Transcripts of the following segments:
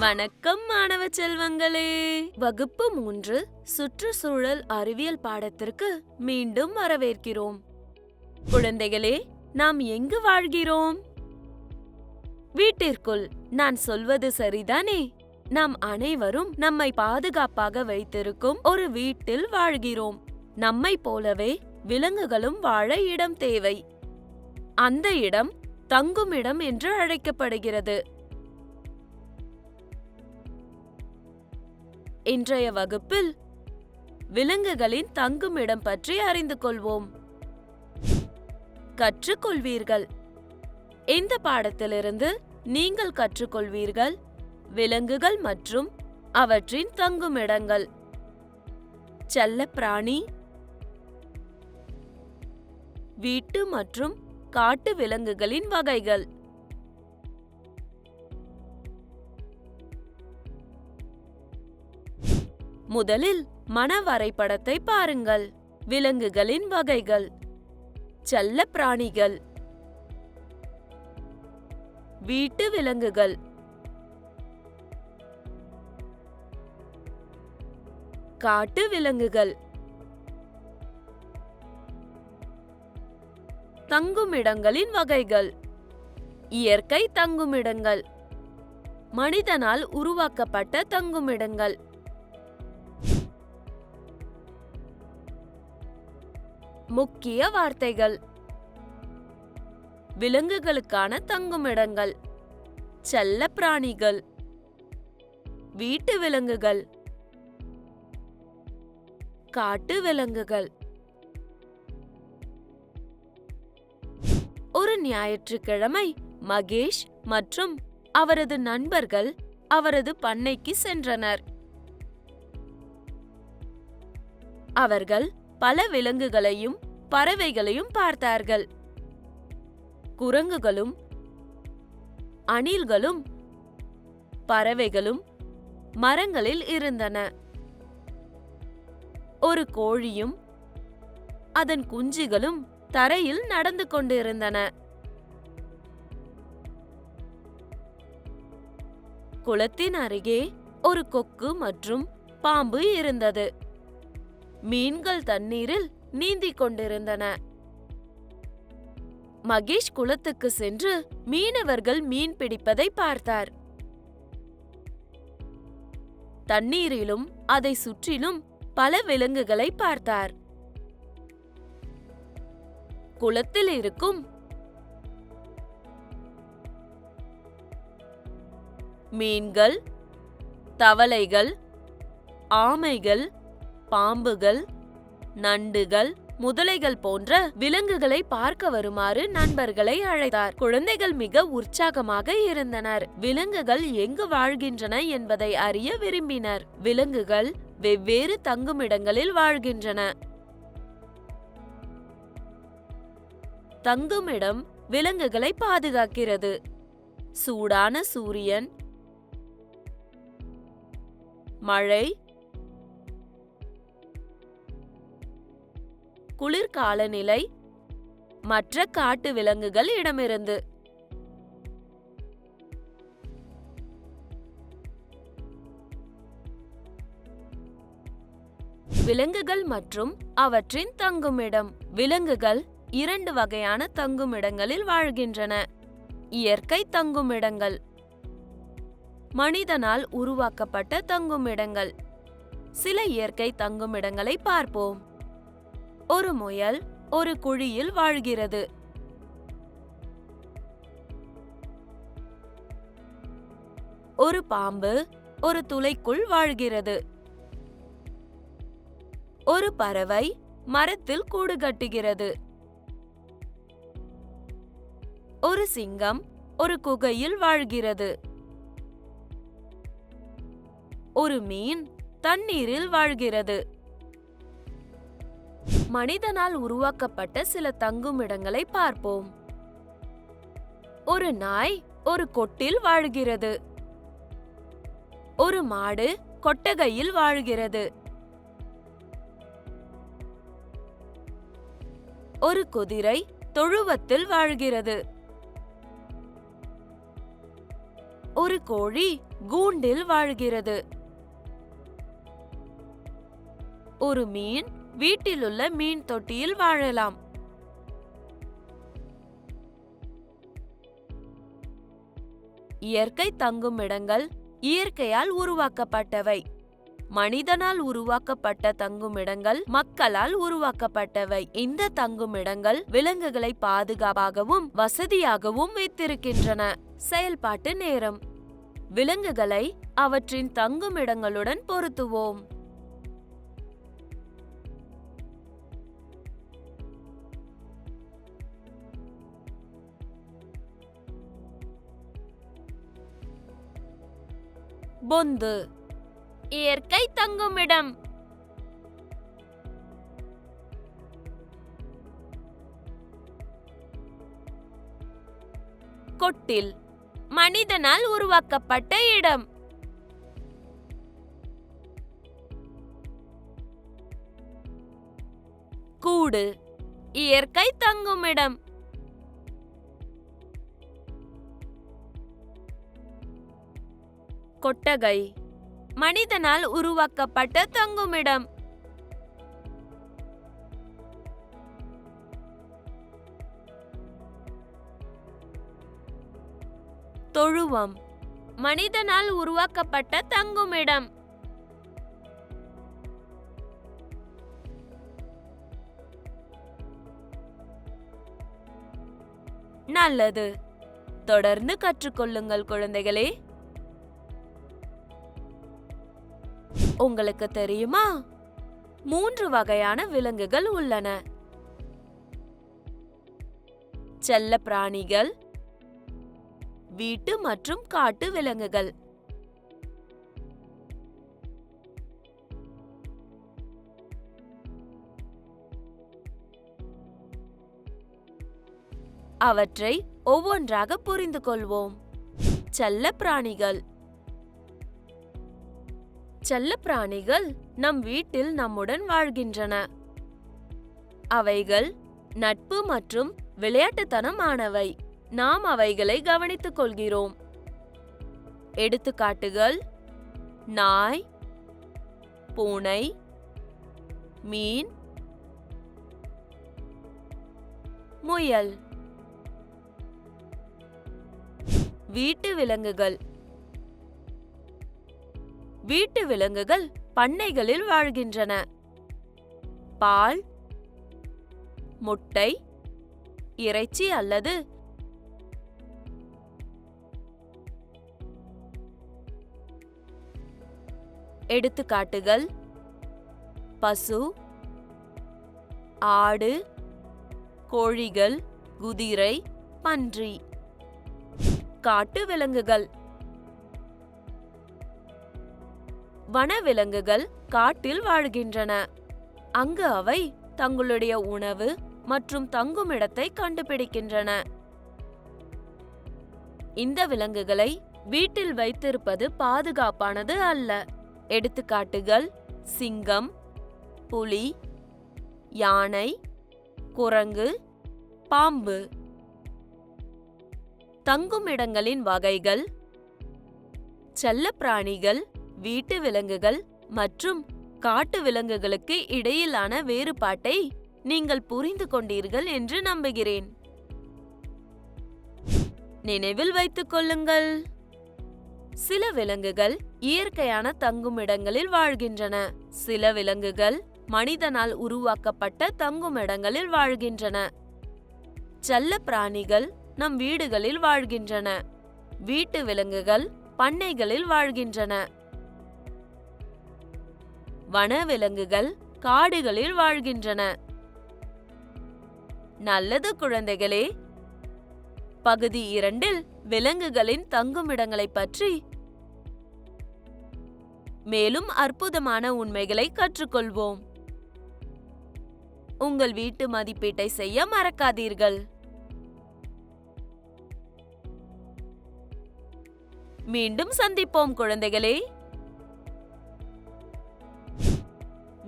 வணக்கம் மாணவ செல்வங்களே. வகுப்பு 3 சுற்றுச்சூழல் அறிவியல் பாடத்திற்கு மீண்டும் வரவேற்கிறோம். குழந்தைகளே, நாம் எங்கு வாழ்கிறோம்? வீட்டிற்குள். நான் சொல்வது சரிதானே? நாம் அனைவரும் நம்மை பாதுகாப்பாக வைத்திருக்கும் ஒரு வீட்டில் வாழ்கிறோம். நம்மை போலவே விலங்குகளும் வாழ இடம் தேவை. அந்த இடம் தங்குமிடம் என்று அழைக்கப்படுகிறது. இன்றைய வகுப்பில் விலங்குகளின் தங்குமிடம் பற்றி அறிந்து கொள்வோம். கற்றுக்கொள்வீர்கள். இந்த பாடத்திலிருந்து நீங்கள் கற்றுக்கொள்வீர்கள் விலங்குகள் மற்றும் அவற்றின் தங்குமிடங்கள், செல்லப்பிராணி, வீட்டு மற்றும் காட்டு விலங்குகளின் வகைகள். முதலில் மன வரைபடத்தை பாருங்கள். விலங்குகளின் வகைகள்: செல்லப்பிராணிகள், வீட்டு விலங்குகள், காட்டு விலங்குகள். தங்குமிடங்களின் வகைகள்: இயற்கை தங்குமிடங்கள், மனிதனால் உருவாக்கப்பட்ட தங்குமிடங்கள். முக்கிய வார்த்தைகள்: விலங்குகளுக்கான தங்குமிடங்கள், செல்லப்பிராணிகள், வீட்டு விலங்குகள், காட்டு விலங்குகள். ஒரு ஞாயிற்றுக்கிழமை மகேஷ் மற்றும் அவரது நண்பர்கள் அவரது பண்ணைக்கு சென்றனர். அவர்கள் பல விலங்குகளையும் பறவைகளையும் பார்த்தார்கள். குரங்குகளும் அணில்களும் பறவைகளும் மரங்களில் இருந்தன. ஒரு கோழியும் அதன் குஞ்சுகளும் தரையில் நடந்து கொண்டிருந்தன. குளத்தின் அருகே ஒரு கொக்கு மற்றும் பாம்பு இருந்தது. மீன்கள் தண்ணீரில் நீந்திக் கொண்டிருந்தன. மகேஷ் குளத்துக்கு சென்று மீனவர்கள் மீன் பிடிப்பதை பார்த்தார். தண்ணீரிலும் அதை சுற்றிலும் பல விலங்குகளை பார்த்தார். குளத்தில் இருக்கும் மீன்கள், தவளைகள், ஆமைகள், பாம்புகள், நண்டுகள், முதலைகள் போன்ற விலங்குகளை பார்க்க வருமாறு நண்பர்களை அழைத்தார். குழந்தைகள் மிக உற்சாகமாக இருந்தனர். விலங்குகள் எங்கு வாழ்கின்றன என்பதை அறிய விரும்பினர். விலங்குகள் வெவ்வேறு தங்குமிடங்களில் வாழ்கின்றன. தங்குமிடம் விலங்குகளை பாதுகாக்கிறது. சூடான சூரியன், மழை, குளிர்காலநிலை, மற்ற காட்டு விலங்குகள் இடமிருந்து. விலங்குகள் மற்றும் அவற்றின் தங்குமிடம். விலங்குகள் 2 வகையான தங்குமிடங்களில் வாழ்கின்றன. இயற்கை தங்குமிடங்கள், மனிதனால் உருவாக்கப்பட்ட தங்குமிடங்கள். சில இயற்கை தங்குமிடங்களை பார்ப்போம். ஒரு முயல் ஒரு குழியில் வாழ்கிறது. ஒரு பாம்பு ஒரு துளைக்குள் வாழ்கிறது. ஒரு பறவை மரத்தில் கூடு கட்டுகிறது. ஒரு சிங்கம் ஒரு குகையில் வாழ்கிறது. ஒரு மீன் தண்ணீரில் வாழ்கிறது. மனிதனால் உருவாக்கப்பட்ட சில தங்குமிடங்களை பார்ப்போம். ஒரு நாய் ஒரு கொட்டில் வாழ்கிறது. ஒரு மாடு கொட்டகையில் வாழ்கிறது. ஒரு குதிரை தொழுவத்தில் வாழ்கிறது. ஒரு கோழி கூண்டில் வாழ்கிறது. ஒரு மீன் வீட்டிலுள்ள மீன் தொட்டியில் வாழலாம். இயற்கை தங்குமிடங்கள் இயற்கையால் உருவாக்கப்பட்டவை. மனிதனால் உருவாக்கப்பட்ட தங்குமிடங்கள் மக்களால் உருவாக்கப்பட்டவை. இந்த தங்குமிடங்கள் விலங்குகளை பாதுகாப்பாகவும் வசதியாகவும் வைத்திருக்கின்றன. செயல்பாட்டு நேரம். விலங்குகளை அவற்றின் தங்குமிடங்களுடன் பொருத்துவோம். பொந்து இயற்கை தங்குமிடம். கொட்டில் மனிதனால் உருவாக்கப்பட்ட இடம். கூடு இயற்கை தங்குமிடம். கொட்டகை மனிதனால் உருவாக்கப்பட்ட தங்குமிடம். தொழுவம் மனிதனால் உருவாக்கப்பட்ட தங்குமிடம். நல்லது. தொடர்ந்து கற்றுக்கொள்ளுங்கள் குழந்தைகளே. உங்களுக்கு தெரியுமா, 3 வகையான விலங்குகள் உள்ளன. செல்ல பிராணிகள், வீட்டு மற்றும் காட்டு விலங்குகள். அவற்றை ஒவ்வொன்றாக புரிந்து கொள்வோம். செல்ல பிராணிகள். செல்ல பிராணிகள் நம் வீட்டில் நம்முடன் வாழ்கின்றன. அவைகள் நட்பு மற்றும் விளையாட்டுத்தனமானவை. நாம் அவைகளை கவனித்துக் கொள்கிறோம். எடுத்துக்காட்டுகள்: நாய், பூனை, மீன், முயல். வீட்டு விலங்குகள். வீட்டு விலங்குகள் பண்ணைகளில் வாழ்கின்றன. பால், முட்டை, இறைச்சி அல்லது எடுத்துக்காட்டுகள்: பசு, ஆடு, கோழிகள், குதிரை, பன்றி. காட்டு விலங்குகள். வனவிலங்குகள் காட்டில் வாழ்கின்றன. அங்கு அவை தங்களுடைய உணவு மற்றும் தங்குமிடத்தை கண்டுபிடிக்கின்றன. இந்த விலங்குகளை வீட்டில் வைத்திருப்பது பாதுகாப்பானது அல்ல. எடுத்துக்காட்டுகள்: சிங்கம், புலி, யானை, குரங்கு, பாம்பு. தங்குமிடங்களின் வகைகள். செல்லப்பிராணிகள், வீட்டு விலங்குகள் மற்றும் காட்டு விலங்குகளுக்கு இடையிலான வேறுபாட்டை நீங்கள் புரிந்து கொண்டீர்கள் என்று நம்புகிறேன். நினைவில் வைத்துக் கொள்ளுங்கள். சில விலங்குகள் இயற்கையான தங்குமிடங்களில் வாழ்கின்றன. சில விலங்குகள் மனிதனால் உருவாக்கப்பட்ட தங்குமிடங்களில் வாழ்கின்றன. செல்ல பிராணிகள் நம் வீடுகளில் வாழ்கின்றன. வீட்டு விலங்குகள் பண்ணைகளில் வாழ்கின்றன. வனவிலங்குகள் காடுகளில் வாழ்கின்றன. நல்லது குழந்தைகளே. பகுதி 2 விலங்குகளின் தங்குமிடங்களை பற்றி மேலும் அற்புதமான உண்மைகளை கற்றுக்கொள்வோம். உங்கள் வீட்டு மதிப்பீட்டை செய்ய மறக்காதீர்கள். மீண்டும் சந்திப்போம் குழந்தைகளே.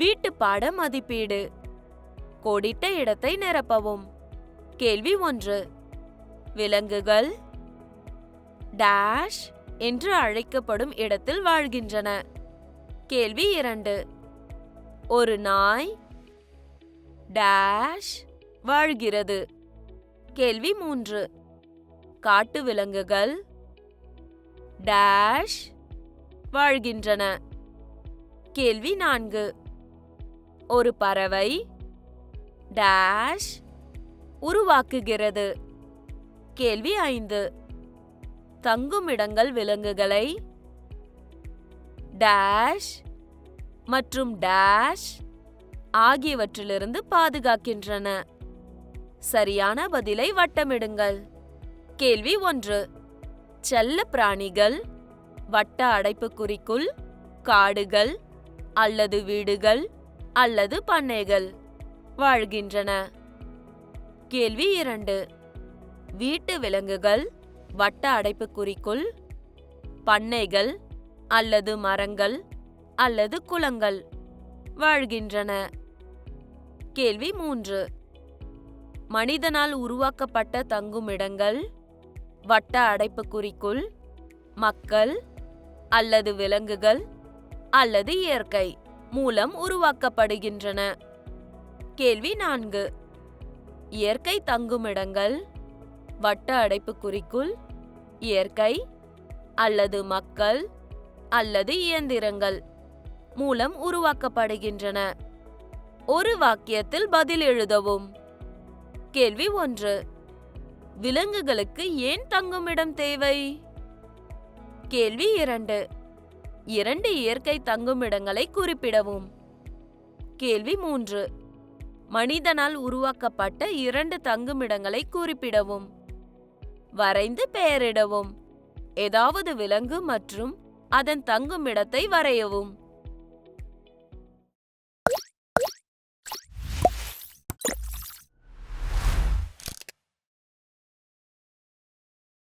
வீட்டு பாட மதிப்பீடு. கோடிட்ட இடத்தை நிரப்பவும். கேள்வி 1. விலங்குகள் டேஷ் என்று அழைக்கப்படும் இடத்தில் வாழ்கின்றன. கேள்வி 2. ஒரு நாய் டேஷ் வாழ்கிறது. கேள்வி 3. காட்டு விலங்குகள் டேஷ் வாழ்கின்றன. கேள்வி 4. ஒரு பறவை டேஷ் உருவாக்குகிறது. கேள்வி 5. தங்குமிடங்கள் விலங்குகளை டேஷ் மற்றும் டேஷ் ஆகியவற்றிலிருந்து பாதுகாக்கின்றன. சரியான பதிலை வட்டமிடுங்கள். கேள்வி 1. செல்ல பிராணிகள் வட்ட அடைப்புக்குறிக்குள் காடுகள் அல்லது வீடுகள் அல்லது பண்ணைகள் வாழ்கின்றன. கேள்வி 2. வீட்டு விலங்குகள் வட்ட அடைப்புக்குறிக்குள் பண்ணைகள் அல்லது மரங்கள் அல்லது குளங்கள் வாழ்கின்றன. கேள்வி 3. மனிதனால் உருவாக்கப்பட்ட தங்குமிடங்கள் வட்ட அடைப்புக்குறிக்குள் மக்கள் அல்லது விலங்குகள் அல்லது இயற்கை மூலம் உருவாக்கப்படுகின்றன. கேள்வி 4. இயற்கை தங்குமிடங்கள் வட்ட அடைப்புக்குறிக்குள் இயற்கை அல்லது மக்கள் அல்லது இயந்திரங்கள் மூலம் உருவாக்கப்படுகின்றன. ஒரு வாக்கியத்தில் பதில் எழுதவும். கேள்வி 1. விலங்குகளுக்கு ஏன் தங்குமிடம் தேவை? கேள்வி 2. 2 இயற்கை தங்குமிடங்களை குறிப்பிடவும். கேள்வி 3. மனிதனால் உருவாக்கப்பட்ட 2 தங்குமிடங்களை குறிப்பிடவும். வரைந்து பெயரிடவும். ஏதாவது விலங்கு மற்றும் அதன் தங்குமிடத்தை வரையவும்.